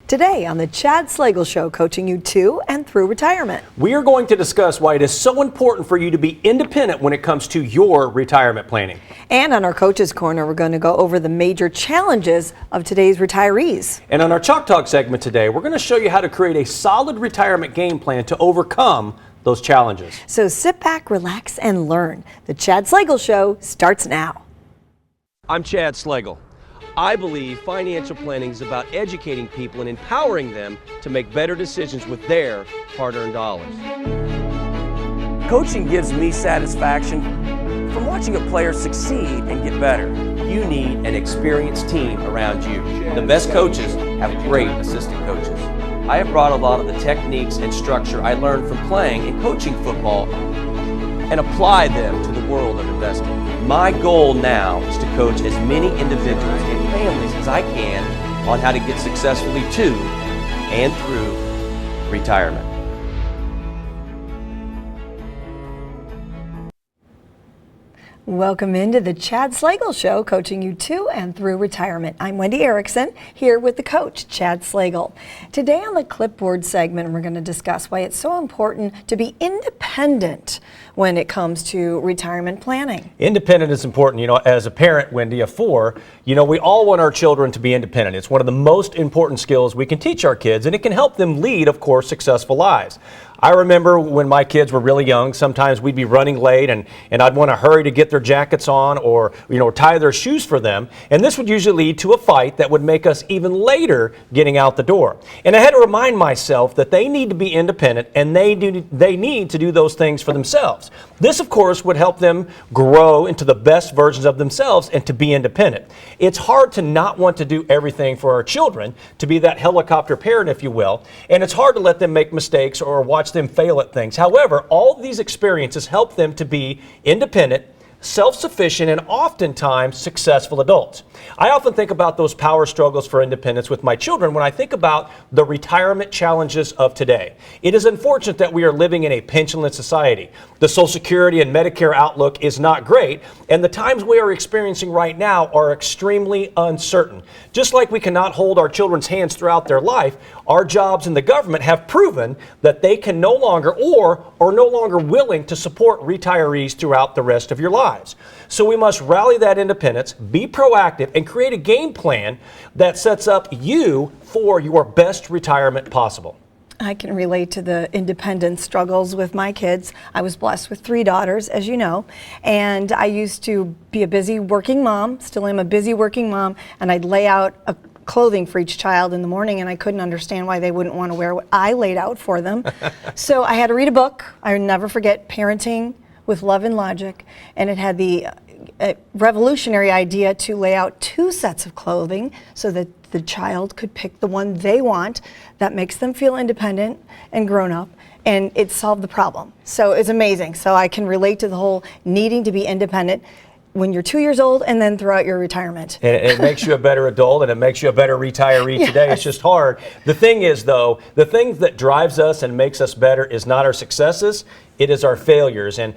Today on the Chad Slagle Show, coaching you to and through retirement. We are going to discuss why it is so important for you to be independent when it comes to your retirement planning. And on our Coach's Corner, we're going to go over the major challenges of today's retirees. And on our Chalk Talk segment today, we're going to show you how to create a solid retirement game plan to overcome those challenges. So sit back, relax, and learn. The Chad Slagle Show starts now. I'm Chad Slagle. I believe financial planning is about educating people and empowering them to make better decisions with their hard-earned dollars. Coaching gives me satisfaction from watching a player succeed and get better. You need an experienced team around you. The best coaches have great assistant coaches. I have brought a lot of the techniques and structure I learned from playing and coaching football and applied them to the world of investing. My goal now is to coach as many individuals and families as I can on how to get successfully to and through retirement. Welcome into the Chad Slagle Show, coaching you to and through retirement. I'm Wendy Erickson, here with the coach, Chad Slagle. Today on the Clipboard segment, we're going to discuss why it's so important to be independent when it comes to retirement planning. Independent is important. You know, as a parent, Wendy, of four, we all want our children to be independent. It's one of the most important skills we can teach our kids, and it can help them lead, of course, successful lives. I remember when my kids were really young, sometimes we'd be running late and I'd want to hurry to get their jackets on or, tie their shoes for them. And this would usually lead to a fight that would make us even later getting out the door. And I had to remind myself that they need to be independent and they need to do those things for themselves. This, of course, would help them grow into the best versions of themselves and to be independent. It's hard to not want to do everything for our children, to be that helicopter parent, if you will, and it's hard to let them make mistakes or watch them fail at things. However, all of these experiences help them to be independent, self-sufficient, and oftentimes successful adults. I often think about those power struggles for independence with my children when I think about the retirement challenges of today. It is unfortunate that we are living in a pensionless society. The Social Security and Medicare outlook is not great, and the times we are experiencing right now are extremely uncertain. Just like we cannot hold our children's hands throughout their life, our jobs in the government have proven that they can no longer or are no longer willing to support retirees throughout the rest of your lives. So we must rally that independence, be proactive, and create a game plan that sets up you for your best retirement possible. I can relate to the independence struggles with my kids. I was blessed with 3 daughters, as you know, and I used to be a busy working mom, still am a busy working mom, and I'd lay out a clothing for each child in the morning, and I couldn't understand why they wouldn't want to wear what I laid out for them. So I had to read a book. I never forget, Parenting with Love and Logic, and it had the revolutionary idea to lay out 2 sets of clothing so that the child could pick the one they want that makes them feel independent and grown up, and it solved the problem. So it's amazing. So I can relate to the whole needing to be independent when you're 2 years old and then throughout your retirement. And it makes you a better adult and it makes you a better retiree Yes. today. It's just hard. The thing is, though, the thing that drives us and makes us better is not our successes, it is our failures. And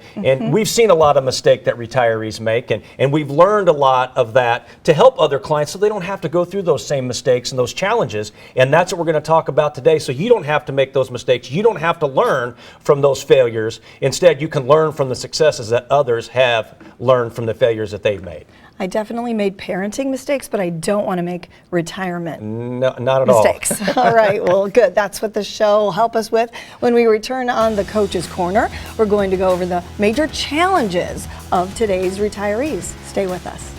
we've seen a lot of mistakes that retirees make, and we've learned a lot of that to help other clients so they don't have to go through those same mistakes and those challenges. And that's what we're going to talk about today. So you don't have to make those mistakes. You don't have to learn from those failures. Instead, you can learn from the successes that others have learned from the failures that they've made. I definitely made parenting mistakes, but I don't want to make retirement No, not at mistakes. All right, well, good. That's what the show will help us with. When we return on the Coach's Corner, we're going to go over the major challenges of today's retirees. Stay with us.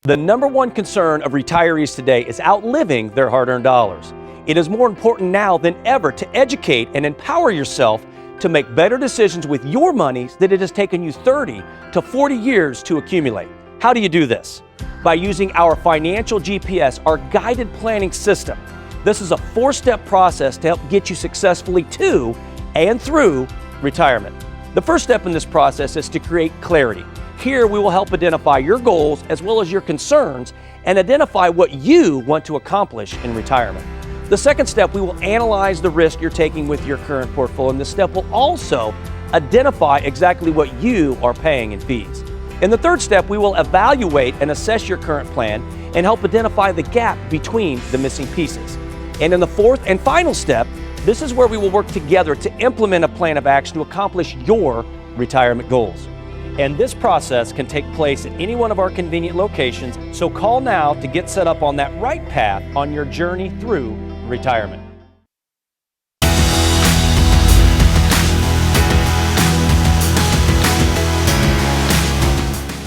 The number one concern of retirees today is outliving their hard-earned dollars. It is more important now than ever to educate and empower yourself to make better decisions with your money that it has taken you 30 to 40 years to accumulate. How do you do this? By using our Financial GPS, our guided planning system. This is a 4-step process to help get you successfully to and through retirement. The first step in this process is to create clarity. Here we will help identify your goals as well as your concerns and identify what you want to accomplish in retirement. The second step, we will analyze the risk you're taking with your current portfolio, and this step will also identify exactly what you are paying in fees. In the third step, we will evaluate and assess your current plan and help identify the gap between the missing pieces. And in the fourth and final step, this is where we will work together to implement a plan of action to accomplish your retirement goals. And this process can take place at any one of our convenient locations, so call now to get set up on that right path on your journey through retirement.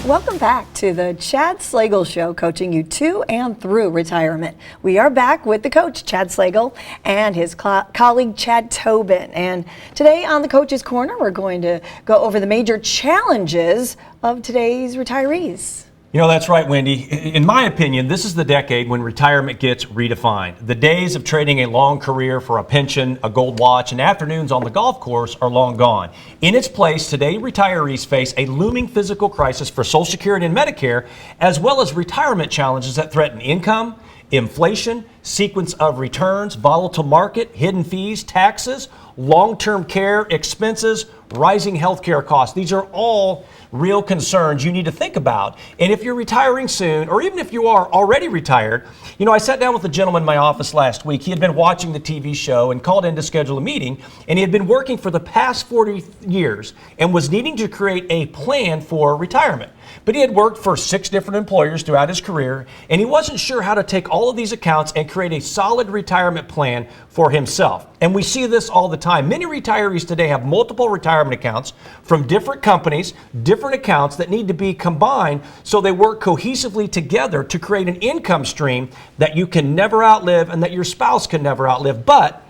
Welcome back to the Chad Slagle Show, coaching you to and through retirement. We are back with the coach, Chad Slagle, and his colleague, Chad Tobin. And today on the Coach's Corner, we're going to go over the major challenges of today's retirees. You know, that's right, Wendy. In my opinion, this is the decade when retirement gets redefined. The days of trading a long career for a pension, a gold watch, and afternoons on the golf course are long gone. In its place, today retirees face a looming physical crisis for Social Security and Medicare, as well as retirement challenges that threaten income, inflation, sequence of returns, volatile market, hidden fees, taxes, long-term care expenses, rising healthcare costs. These are all real concerns you need to think about. And if you're retiring soon, or even if you are already retired, you know, I sat down with a gentleman in my office last week. He had been watching the TV show and called in to schedule a meeting, and he had been working for the past 40 years and was needing to create a plan for retirement. But he had worked for 6 different employers throughout his career, and he wasn't sure how to take all of these accounts and create a solid retirement plan for himself. And we see this all the time. Many retirees today have multiple retirement accounts from different companies, different accounts that need to be combined so they work cohesively together to create an income stream that you can never outlive and that your spouse can never outlive. But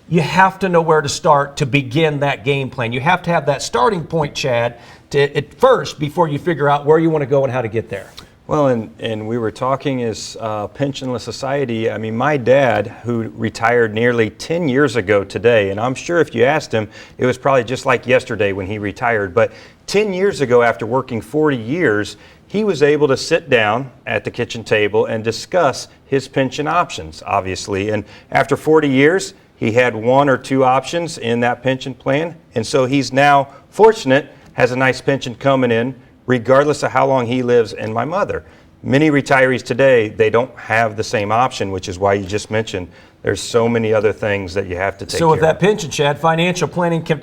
you have to know where to start to begin that game plan. You have to have that starting point, Chad, at first before you figure out where you want to go and how to get there. Well, and we were talking as pensionless society. I mean, my dad, who retired nearly 10 years ago today, and I'm sure if you asked him, it was probably just like yesterday when he retired, but 10 years ago, after working 40 years, he was able to sit down at the kitchen table and discuss his pension options, obviously. And after 40 years, he had 1 or 2 options in that pension plan. And so he's now fortunate, has a nice pension coming in, regardless of how long he lives. And my mother. Many retirees today, they don't have the same option, which is why you just mentioned there's so many other things that you have to take care of. So with that pension, Chad, financial planning came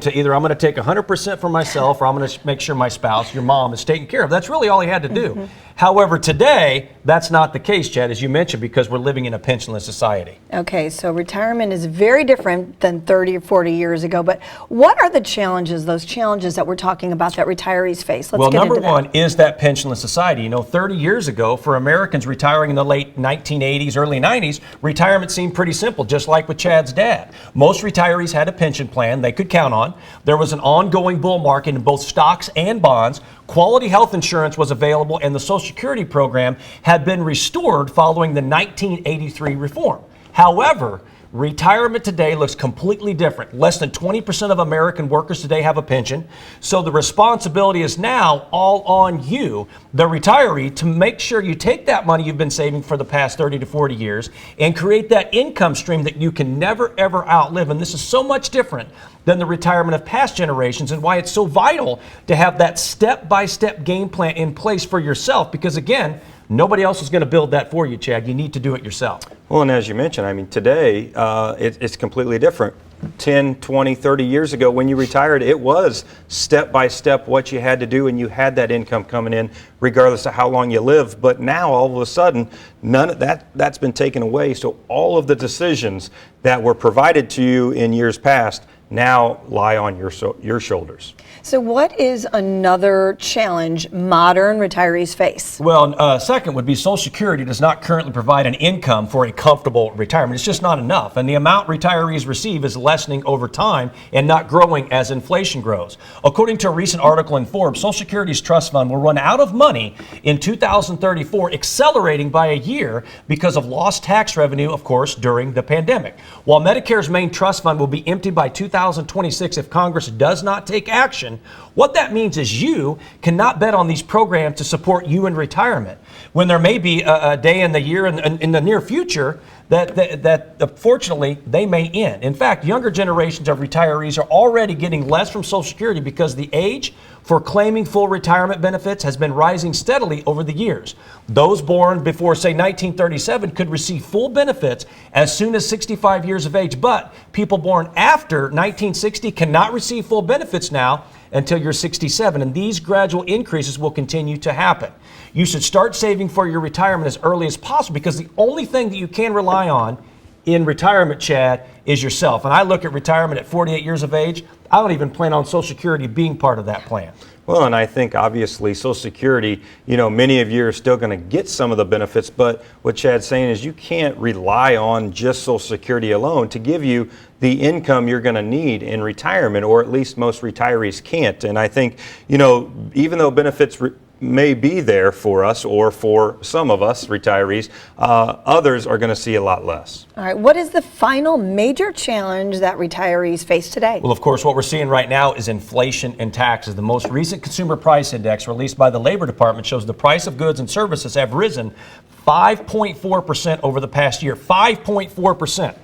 to either I'm going to take 100% for myself or I'm going to make sure my spouse, your mom, is taken care of. That's really all he had to do. Mm-hmm. However, today, that's not the case, Chad, as you mentioned, because we're living in a pensionless society. Okay, so retirement is very different than 30 or 40 years ago, but what are the challenges, those challenges that we're talking about that retirees face? Let's get into that. Well, number one is that pensionless society. You know, 30 years ago, for Americans retiring in the late 1980s, early 90s, retirement seemed pretty simple, just like with Chad's dad. Most retirees had a pension plan they could count on. There was an ongoing bull market in both stocks and bonds. Quality health insurance was available, and the Social Security program had been restored following the 1983 reform. However, retirement today looks completely different. Less than 20% of American workers today have a pension. So the responsibility is now all on you, the retiree, to make sure you take that money you've been saving for the past 30 to 40 years and create that income stream that you can never, ever outlive. And this is so much different than the retirement of past generations, and why it's so vital to have that step-by-step game plan in place for yourself, because again, nobody else is going to build that for you, Chad. You need to do it yourself. Well, and as you mentioned, I mean, today it's completely different. 10, 20, 30 years ago when you retired, it was step by step what you had to do, and you had that income coming in regardless of how long you live. But now all of a sudden, none of that's been taken away. So all of the decisions that were provided to you in years past now lie on your shoulders. So what is another challenge modern retirees face? Well, second would be Social Security does not currently provide an income for a comfortable retirement. It's just not enough. And the amount retirees receive is lessening over time and not growing as inflation grows. According to a recent article in Forbes, Social Security's trust fund will run out of money in 2034, accelerating by a year because of lost tax revenue, of course, during the pandemic. While Medicare's main trust fund will be empty by 2026 if Congress does not take action, what that means is you cannot bet on these programs to support you in retirement. When there may be a day in the year in the near future that unfortunately they may end. In fact, younger generations of retirees are already getting less from Social Security because the age for claiming full retirement benefits has been rising steadily over the years. Those born before, say, 1937 could receive full benefits as soon as 65 years of age, but people born after 1960 cannot receive full benefits now until you're 67, and these gradual increases will continue to happen. You should start saving for your retirement as early as possible, because the only thing that you can rely on in retirement, Chad, is yourself. And I look at retirement at 48 years of age. I don't even plan on Social Security being part of that plan. Well, and I think obviously Social Security, many of you are still going to get some of the benefits, but what Chad's saying is you can't rely on just Social Security alone to give you the income you're going to need in retirement, or at least most retirees can't. And I think, even though benefits may be there for us, or for some of us retirees, others are going to see a lot less. All right, what is the final major challenge that retirees face today? Well, of course, what we're seeing right now is inflation and taxes. The most recent consumer price index released by the Labor Department shows the price of goods and services have risen 5.4% over the past year. 5.4%.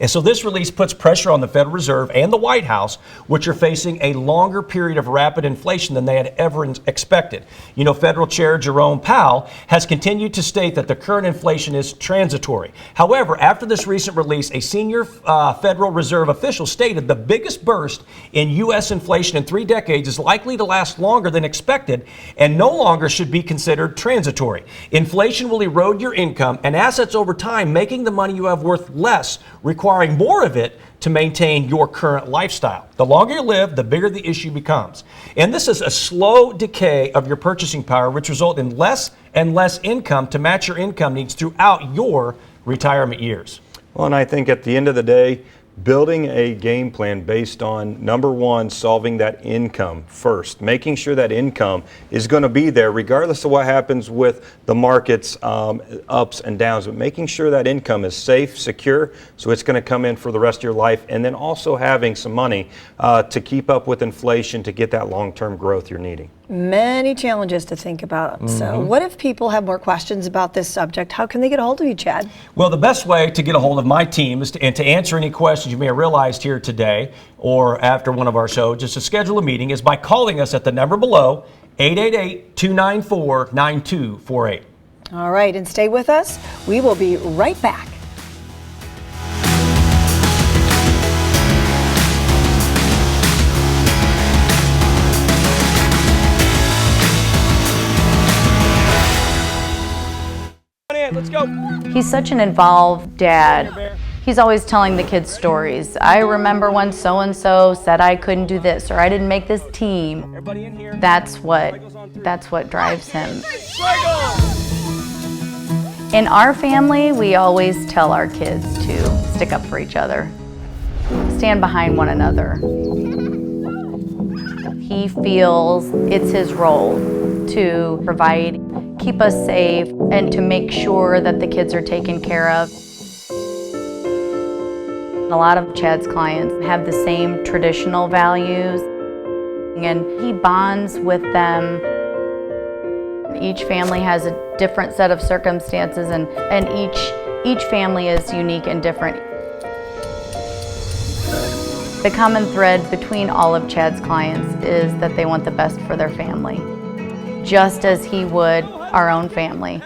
And so this release puts pressure on the Federal Reserve and the White House, which are facing a longer period of rapid inflation than they had ever expected. Federal Chair Jerome Powell has continued to state that the current inflation is transitory. However, after this recent release, a senior Federal Reserve official stated the biggest burst in U.S. inflation in 3 decades is likely to last longer than expected and no longer should be considered transitory. Inflation will erode your income and assets over time, making the money you have worth less, requiring more of it to maintain your current lifestyle. The longer you live, the bigger the issue becomes. And this is a slow decay of your purchasing power, which result in less and less income to match your income needs throughout your retirement years. Well, and I think at the end of the day, building a game plan based on, number one, solving that income first, making sure that income is going to be there regardless of what happens with the markets, ups and downs, but making sure that income is safe, secure, so it's going to come in for the rest of your life, and then also having some money to keep up with inflation to get that long-term growth you're needing. Many challenges to think about. So what if people have more questions about this subject? How can they get a hold of you, Chad? Well, the best way to get a hold of my team is to answer any questions you may have realized here today or after one of our shows, just to schedule a meeting, is by calling us at the number below, 888-294-9248. All right, and stay with us. We will be right back. Let's go. He's such an involved dad. He's always telling the kids stories. I remember when so-and-so said I couldn't do this, or I didn't make this team. Everybody in here. That's what drives him. In our family, we always tell our kids to stick up for each other, stand behind one another. He feels it's his role to provide, keep us safe, and to make sure that the kids are taken care of. A lot of Chad's clients have the same traditional values, and he bonds with them. Each family has a different set of circumstances, and each family is unique and different. The common thread between all of Chad's clients is that they want the best for their family, just as he would our own family.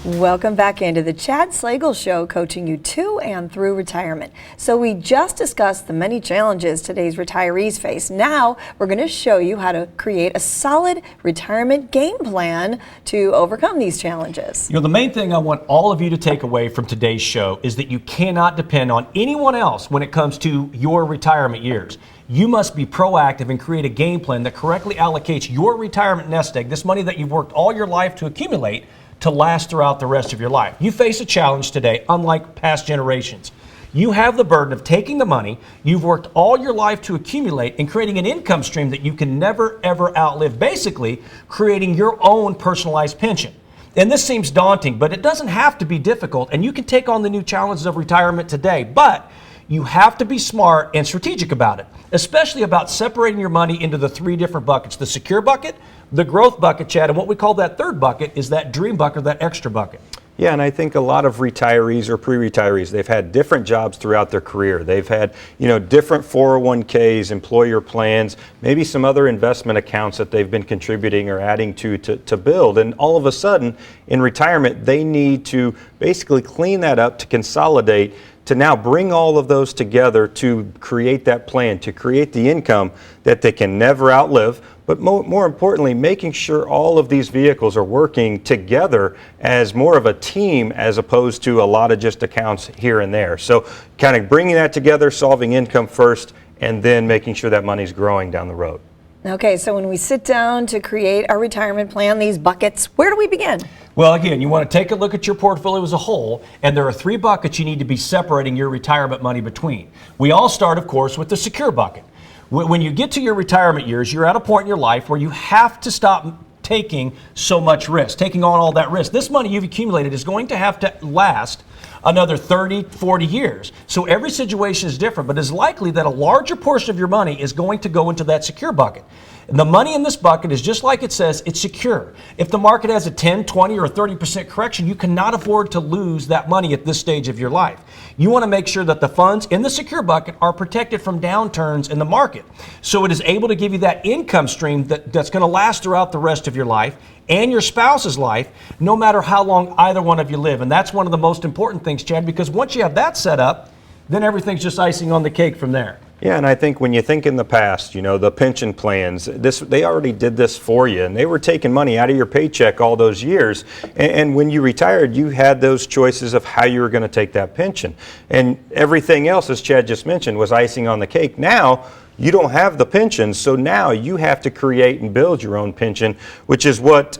Welcome back into the Chad Slagle Show, coaching you to and through retirement. So we just discussed the many challenges today's retirees face. Now we're going to show you how to create a solid retirement game plan to overcome these challenges. The main thing I want all of you to take away from today's show is that you cannot depend on anyone else when it comes to your retirement years. You must be proactive and create a game plan that correctly allocates your retirement nest egg, this money that you've worked all your life to accumulate, to last throughout the rest of your life. You face a challenge today, unlike past generations. You have the burden of taking the money you've worked all your life to accumulate and creating an income stream that you can never, ever outlive, basically creating your own personalized pension. And this seems daunting, but it doesn't have to be difficult, and you can take on the new challenges of retirement today. But you have to be smart and strategic about it, especially about separating your money into the 3 different buckets: the secure bucket, the growth bucket, Chad, and what we call that third bucket is that dream bucket, or that extra bucket. Yeah, and I think a lot of retirees or pre-retirees, they've had different jobs throughout their career. They've had, different 401ks, employer plans, maybe some other investment accounts that they've been contributing or adding to build. And all of a sudden, in retirement, they need to basically clean that up, to consolidate, to now bring all of those together to create that plan, to create the income that they can never outlive. But more importantly, making sure all of these vehicles are working together as more of a team as opposed to a lot of just accounts here and there. So kind of bringing that together, solving income first, and then making sure that money's growing down the road. Okay, so when we sit down to create our retirement plan, these buckets, where do we begin? Well, again, you want to take a look at your portfolio as a whole, and there are 3 buckets you need to be separating your retirement money between. We all start, of course, with the secure bucket. When you get to your retirement years, you're at a point in your life where you have to stop taking so much risk, taking on all that risk. This money you've accumulated is going to have to last another 30, 40 years. So every situation is different, but it's likely that a larger portion of your money is going to go into that secure bucket. And the money in this bucket is just like it says, it's secure. If the market has a 10, 20, or 30% correction, you cannot afford to lose that money at this stage of your life. You want to make sure that the funds in the secure bucket are protected from downturns in the market. So it is able to give you that income stream that's going to last throughout the rest of your life and your spouse's life, no matter how long either one of you live. And that's one of the most important things, Chad, because once you have that set up, then everything's just icing on the cake from there. Yeah, and I think when you think in the past, the pension plans, they already did this for you, and they were taking money out of your paycheck all those years. And when you retired, you had those choices of how you were going to take that pension. And everything else, as Chad just mentioned, was icing on the cake. Now, you don't have the pension, so now you have to create and build your own pension, which is what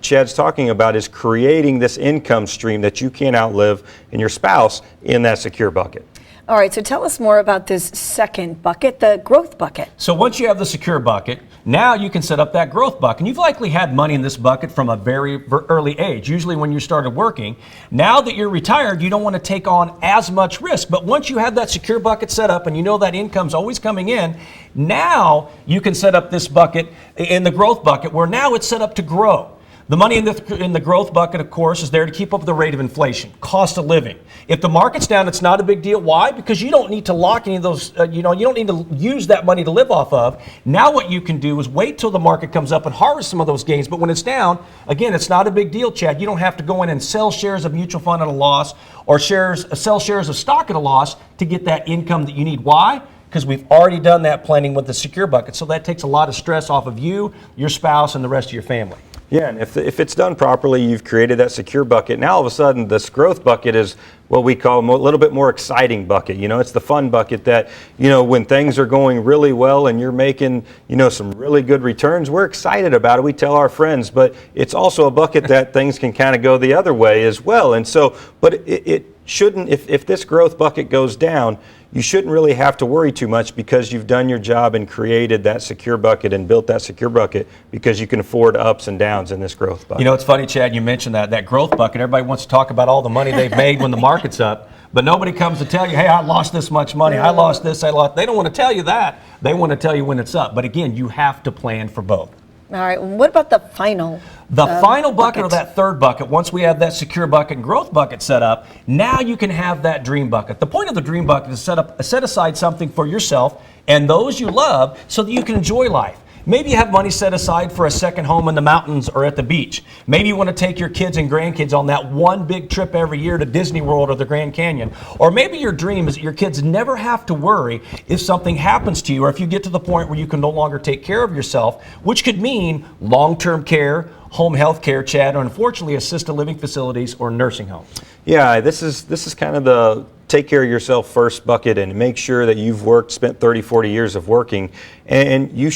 Chad's talking about, is creating this income stream that you can't outlive in your spouse in that secure bucket. All right, so tell us more about this second bucket, the growth bucket. So once you have the secure bucket, now you can set up that growth bucket. And you've likely had money in this bucket from a very early age, usually when you started working. Now that you're retired, you don't want to take on as much risk. But once you have that secure bucket set up and you know that income's always coming in, now you can set up this bucket in the growth bucket where now it's set up to grow. The money in the growth bucket, of course, is there to keep up with the rate of inflation, cost of living. If the market's down, it's not a big deal. Why? Because you don't need to lock any of those, you don't need to use that money to live off of. Now what you can do is wait till the market comes up and harvest some of those gains. But when it's down, again, it's not a big deal, Chad. You don't have to go in and sell shares of mutual fund at a loss or sell shares of stock at a loss to get that income that you need. Why? Because we've already done that planning with the secure bucket. So that takes a lot of stress off of you, your spouse, and the rest of your family. Yeah, and if it's done properly, you've created that secure bucket. Now all of a sudden, this growth bucket is what we call a little bit more exciting bucket. It's the fun bucket that, when things are going really well and you're making, some really good returns, we're excited about it. We tell our friends, but it's also a bucket that things can kind of go the other way as well. And so, but it shouldn't, if this growth bucket goes down, you shouldn't really have to worry too much because you've done your job and created that secure bucket and built that secure bucket because you can afford ups and downs in this growth bucket. It's funny, Chad, you mentioned that growth bucket. Everybody wants to talk about all the money they've made when the market's up, but nobody comes to tell you, hey, I lost this much money, I lost this, I lost. They don't want to tell you that. They want to tell you when it's up. But again, you have to plan for both. All right, what about the final? The final bucket or that third bucket, once we have that secure bucket and growth bucket set up, now you can have that dream bucket. The point of the dream bucket is set aside something for yourself and those you love so that you can enjoy life. Maybe you have money set aside for a second home in the mountains or at the beach. Maybe you want to take your kids and grandkids on that one big trip every year to Disney World or the Grand Canyon. Or maybe your dream is that your kids never have to worry if something happens to you or if you get to the point where you can no longer take care of yourself, which could mean long-term care, home health care, Chad, or unfortunately assisted living facilities or nursing homes. Yeah, this is kind of the take care of yourself first bucket and make sure that you've spent 30, 40 years of working. And you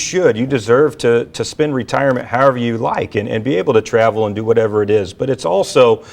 deserve to spend retirement however you like and be able to travel and do whatever it is. But it's also,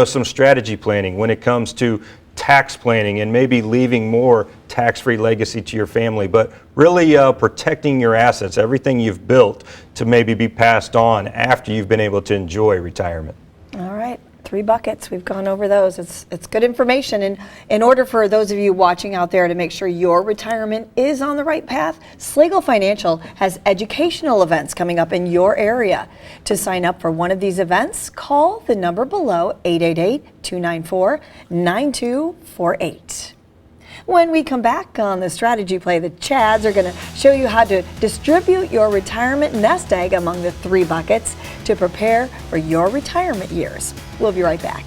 some strategy planning when it comes to tax planning and maybe leaving more tax-free legacy to your family, but really protecting your assets, everything you've built to maybe be passed on after you've been able to enjoy retirement. All right. 3 buckets. We've gone over those. It's good information. And in order for those of you watching out there to make sure your retirement is on the right path, Slagle Financial has educational events coming up in your area. To sign up for one of these events, call the number below, 888-294-9248. When we come back on the strategy play, the Chads are going to show you how to distribute your retirement nest egg among the 3 buckets to prepare for your retirement years. We'll be right back.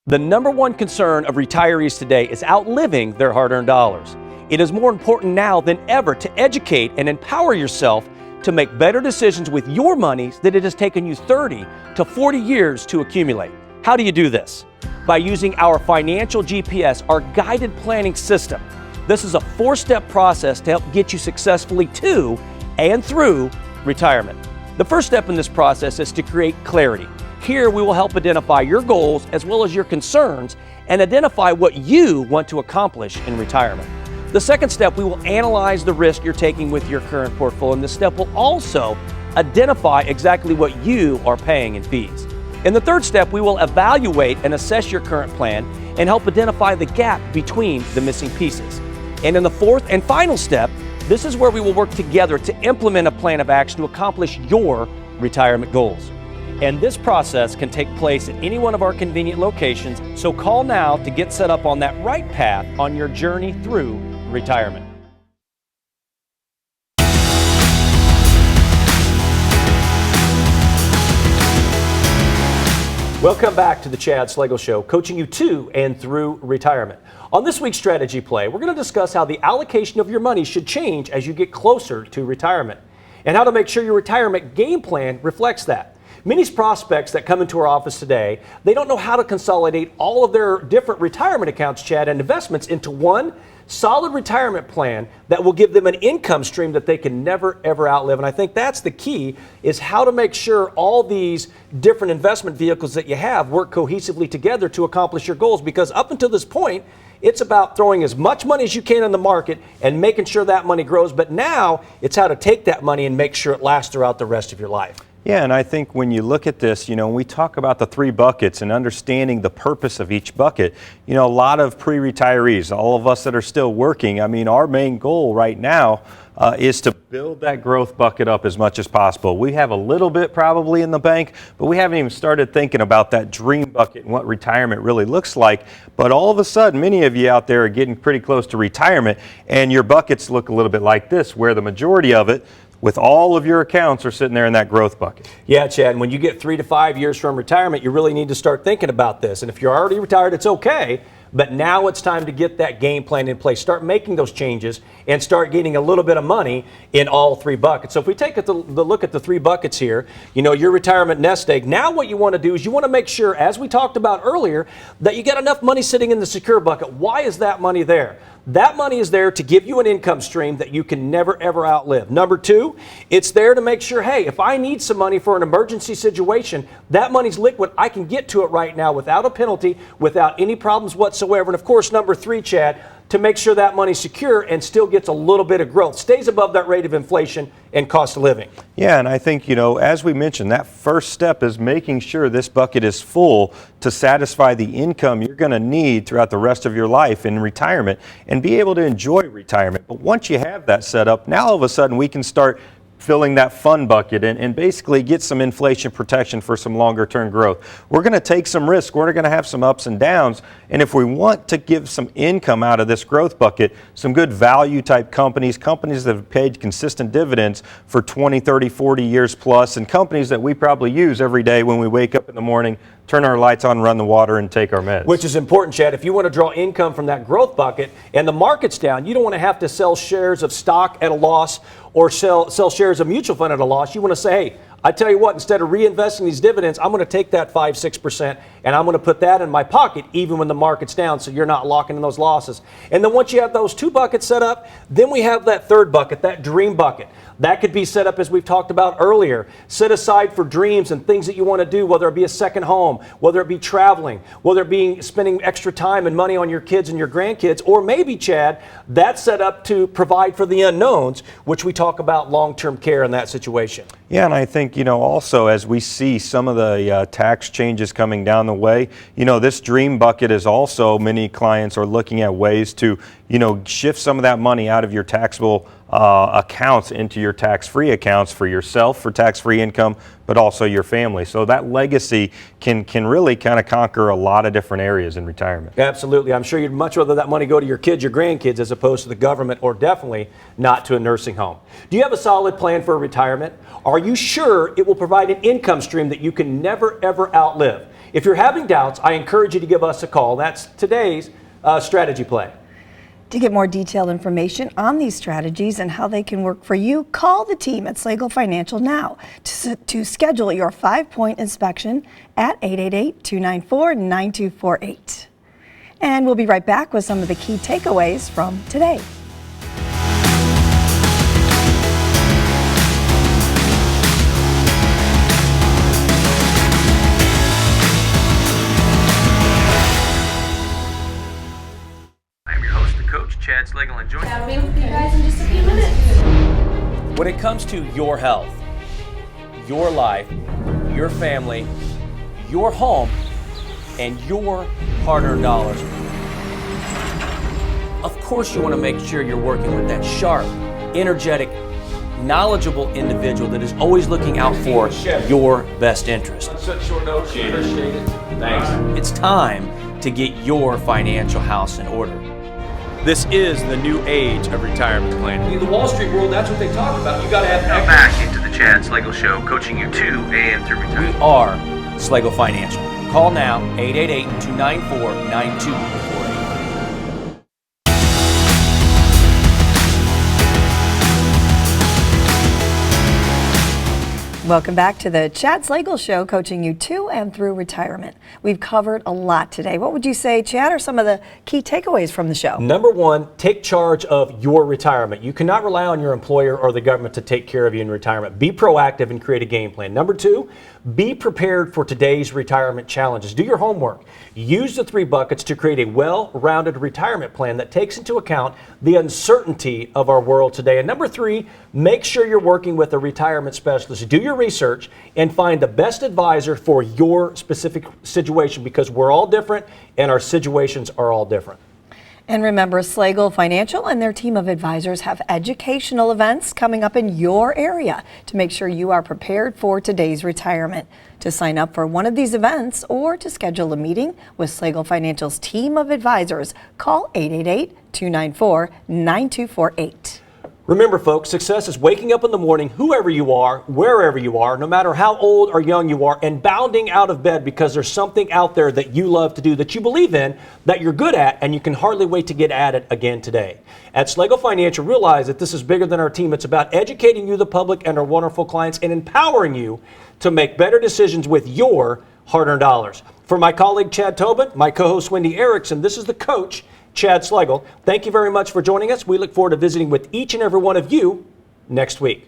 The number one concern of retirees today is outliving their hard-earned dollars. It is more important now than ever to educate and empower yourself to make better decisions with your money that it has taken you 30 to 40 years to accumulate. How do you do this? By using our Financial GPS, our guided planning system. This is a 4-step process to help get you successfully to and through retirement. The first step in this process is to create clarity. Here we will help identify your goals as well as your concerns and identify what you want to accomplish in retirement. The second step, we will analyze the risk you're taking with your current portfolio, and this step will also identify exactly what you are paying in fees. In the third step, we will evaluate and assess your current plan and help identify the gap between the missing pieces. And in the fourth and final step, this is where we will work together to implement a plan of action to accomplish your retirement goals. And this process can take place at any one of our convenient locations, so call now to get set up on that right path on your journey through retirement. Welcome back to the Chad Slagle Show, coaching you to and through retirement. On this week's strategy play, we're going to discuss how the allocation of your money should change as you get closer to retirement, and how to make sure your retirement game plan reflects that. Many prospects that come into our office today, they don't know how to consolidate all of their different retirement accounts, Chad, and investments into one solid retirement plan that will give them an income stream that they can never, ever outlive. And I think that's the key, is how to make sure all these different investment vehicles that you have work cohesively together to accomplish your goals. Because up until this point, it's about throwing as much money as you can in the market and making sure that money grows. But now it's how to take that money and make sure it lasts throughout the rest of your life. Yeah, and I think when you look at this, when we talk about the 3 buckets and understanding the purpose of each bucket, a lot of pre-retirees, all of us that are still working, our main goal right now is to build that growth bucket up as much as possible. We have a little bit probably in the bank, but we haven't even started thinking about that dream bucket and what retirement really looks like. But all of a sudden, many of you out there are getting pretty close to retirement, and your buckets look a little bit like this, where the majority of it, with all of your accounts, are sitting there in that growth bucket. Yeah, Chad, when you get 3 to 5 years from retirement, you really need to start thinking about this. And if you're already retired, it's okay. But now it's time to get that game plan in place. Start making those changes and start getting a little bit of money in all 3 buckets. So if we take the look at the 3 buckets here, your retirement nest egg, now what you want to do is you want to make sure, as we talked about earlier, that you get enough money sitting in the secure bucket. Why is that money there? That money is there to give you an income stream that you can never, ever outlive. Number 2, it's there to make sure, hey, if I need some money for an emergency situation, that money's liquid. I can get to it right now without a penalty, without any problems whatsoever. And of course, number 3, Chad, to make sure that money's secure and still gets a little bit of growth, stays above that rate of inflation and cost of living. Yeah, and I think, as we mentioned, that first step is making sure this bucket is full to satisfy the income you're going to need throughout the rest of your life in retirement and be able to enjoy retirement. But once you have that set up, now all of a sudden we can start filling that fun bucket and basically get some inflation protection for some longer term growth. We're going to take some risk. We're going to have some ups and downs. And if we want to give some income out of this growth bucket, some good value type companies that have paid consistent dividends for 20, 30, 40 years plus, and companies that we probably use every day when we wake up in the morning, turn our lights on, run the water, and take our meds. Which is important, Chad. If you want to draw income from that growth bucket and the market's down, you don't want to have to sell shares of stock at a loss or sell shares of mutual fund at a loss. You want to say, hey, I tell you what, instead of reinvesting these dividends, I'm going to take that 5-6% and I'm going to put that in my pocket even when the market's down, so you're not locking in those losses. And then once you have those 2 buckets set up, then we have that 3rd bucket, that dream bucket. That could be set up as we've talked about earlier. Set aside for dreams and things that you want to do, whether it be a second home, whether it be traveling, whether it be spending extra time and money on your kids and your grandkids, or maybe, Chad, that's set up to provide for the unknowns, which we talk about long-term care in that situation. Yeah, and I think, also as we see some of the tax changes coming down the way, this dream bucket is also, many clients are looking at ways to, shift some of that money out of your taxable accounts into your tax-free accounts for yourself, for tax-free income, but also your family. So that legacy can really kind of conquer a lot of different areas in retirement. Absolutely. I'm sure you'd much rather that money go to your kids, your grandkids, as opposed to the government, or definitely not to a nursing home. Do you have a solid plan for retirement? Are you sure it will provide an income stream that you can never, ever outlive? If you're having doubts, I encourage you to give us a call. That's today's strategy play. To get more detailed information on these strategies and how they can work for you, call the team at Slagle Financial now to schedule your 5-point inspection at 888-294-9248. And we'll be right back with some of the key takeaways from today. Chad Slagle, and I'll be with you guys in just a few minutes. When it comes to your health, your life, your family, your home, and your hard-earned dollars, of course you want to make sure you're working with that sharp, energetic, knowledgeable individual that is always looking out for your best interest. Such short notice. Appreciate it. Thanks. It's time to get your financial house in order. This is the new age of retirement planning. In the Wall Street world, that's what they talk about. You got to have Back into the Chad Slagle Show, coaching you to and through retirement. We are Slagle Financial. Call now, 888-294-9248. Welcome back to the Chad Slagle Show, coaching you to and through retirement. We've covered a lot today. What would you say, Chad, are some of the key takeaways from the show? Number 1, take charge of your retirement. You cannot rely on your employer or the government to take care of you in retirement. Be proactive and create a game plan. Number 2, be prepared for today's retirement challenges. Do your homework. Use the 3 buckets to create a well-rounded retirement plan that takes into account the uncertainty of our world today. And number 3, make sure you're working with a retirement specialist. Do your research and find the best advisor for your specific situation, because we're all different and our situations are all different. And remember, Slagle Financial and their team of advisors have educational events coming up in your area to make sure you are prepared for today's retirement. To sign up for one of these events or to schedule a meeting with Slagle Financial's team of advisors, call 888-294-9248. Remember, folks, success is waking up in the morning, whoever you are, wherever you are, no matter how old or young you are, and bounding out of bed because there's something out there that you love to do, that you believe in, that you're good at, and you can hardly wait to get at it again today. At Slagle Financial, realize that this is bigger than our team. It's about educating you, the public, and our wonderful clients, and empowering you to make better decisions with your hard-earned dollars. For my colleague, Chad Tobin, my co-host, Wendy Erickson, this is the coach, Chad Slagle. Thank you very much for joining us. We look forward to visiting with each and every one of you next week.